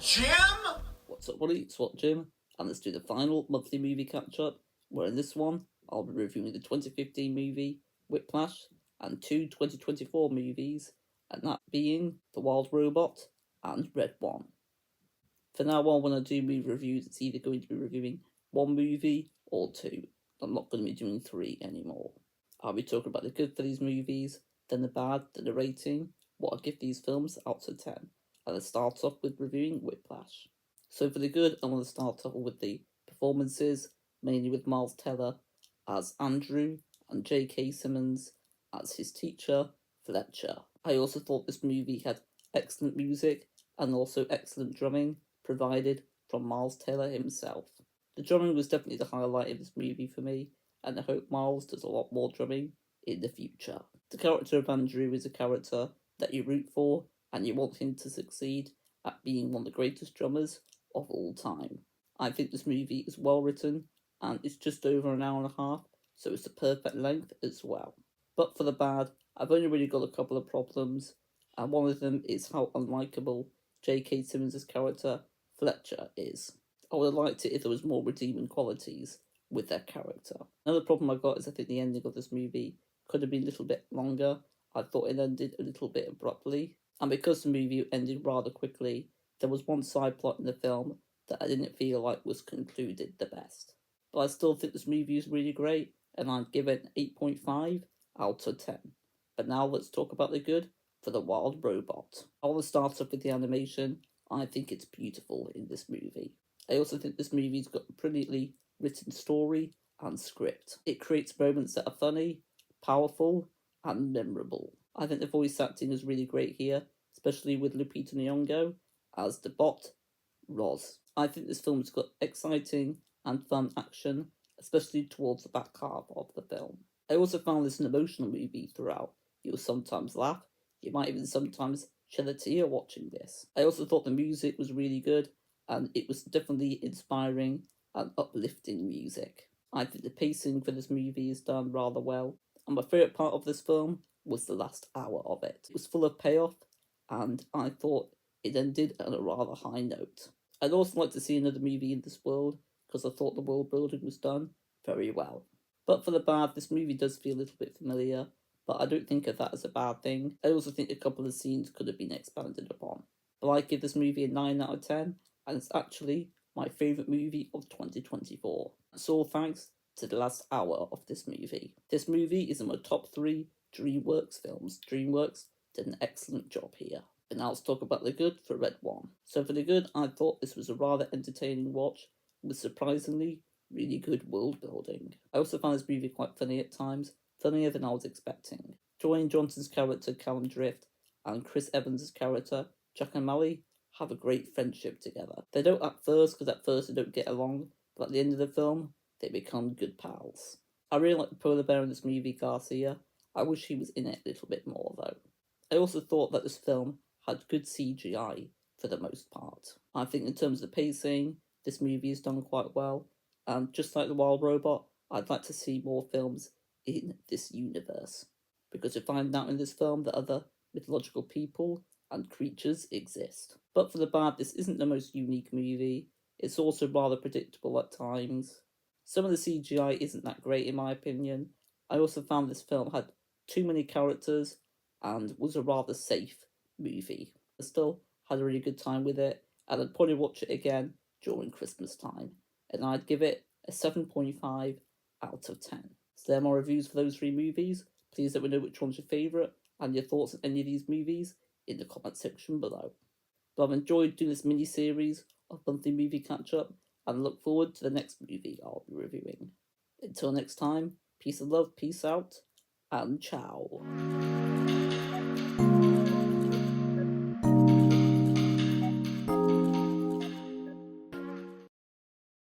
Jim? What's up, buddy? It's Jim, and let's do the final monthly movie catch-up, where in this one, I'll be reviewing the 2015 movie, Whiplash, and two 2024 movies, and that being The Wild Robot and Red One. For now on, when I do movie reviews, it's either going to be reviewing one movie or two. I'm not going to be doing three anymore. I'll be talking about the good for these movies, then the bad, then the rating, what I give these films out of 10, and let's start off with reviewing Whiplash. So for the good, I want to start off with the performances, mainly with Miles Teller as Andrew and J.K. Simmons as his teacher, Fletcher. I also thought this movie had excellent music and also excellent drumming provided from Miles Teller himself. The drumming was definitely the highlight of this movie for me, and I hope Miles does a lot more drumming in the future. The character of Andrew is a character that you root for and you want him to succeed at being one of the greatest drummers of all time. I think this movie is well written and it's just over an hour and a half, so it's the perfect length as well. But for the bad, I've only really got a couple of problems, and one of them is how unlikable J.K. Simmons' character, Fletcher, is. I would have liked it if there was more redeeming qualities with their character. Another problem I got is I think the ending of this movie could have been a little bit longer. I thought it ended a little bit abruptly, and because the movie ended rather quickly, there was one side plot in the film that I didn't feel like was concluded the best. But I still think this movie is really great, and I'd give it an 8.5 out of 10. But now let's talk about the good for The Wild Robot. I want to start off with the animation. I think it's beautiful in this movie. I also think this movie's got a brilliantly written story and script. It creates moments that are funny, powerful, and memorable. I think the voice acting is really great here, especially with Lupita Nyong'o as the bot, Roz. I think this film's got exciting and fun action, especially towards the back half of the film. I also found this an emotional movie throughout. You'll sometimes laugh, you might even sometimes shed a tear watching this. I also thought the music was really good, and it was definitely inspiring and uplifting music. I think the pacing for this movie is done rather well, and my favourite part of this film was the last hour of it. It was full of payoff, and I thought it ended on a rather high note. I'd also like to see another movie in this world, because I thought the world building was done very well. But for the bad, this movie does feel a little bit familiar, but I don't think of that as a bad thing. I also think a couple of scenes could have been expanded upon. But I give this movie a 9 out of 10, and it's actually my favourite movie of 2024. So all thanks to the last hour of this movie. This movie is in my top 3 DreamWorks films. DreamWorks did an excellent job here. And now let's talk about the good for Red One. So for the good, I thought this was a rather entertaining watch with surprisingly really good world building. I also found this movie quite funny at times, funnier than I was expecting. Dwayne Johnson's character Callum Drift and Chris Evans' character Jack and Mally have a great friendship together. They don't at first, because at first they don't get along, but at the end of the film, they become good pals. I really like the polar bear in this movie, Garcia. I wish he was in it a little bit more though. I also thought that this film had good CGI for the most part. I think in terms of pacing, this movie is done quite well, and just like The Wild Robot, I'd like to see more films in this universe, because we find out in this film that other mythological people and creatures exist. But for the bad, this isn't the most unique movie. It's also rather predictable at times. Some of the CGI isn't that great in my opinion. I also found this film had too many characters and was a rather safe movie. I still had a really good time with it, and I'd probably watch it again during Christmas time, and I'd give it a 7.5 out of 10. So there are more reviews for those 3 movies. Please let me know which one's your favourite and your thoughts on any of these movies in the comment section below. But I've enjoyed doing this mini-series of monthly movie catch-up, and look forward to the next movie I'll be reviewing. Until next time, peace and love, peace out, and ciao.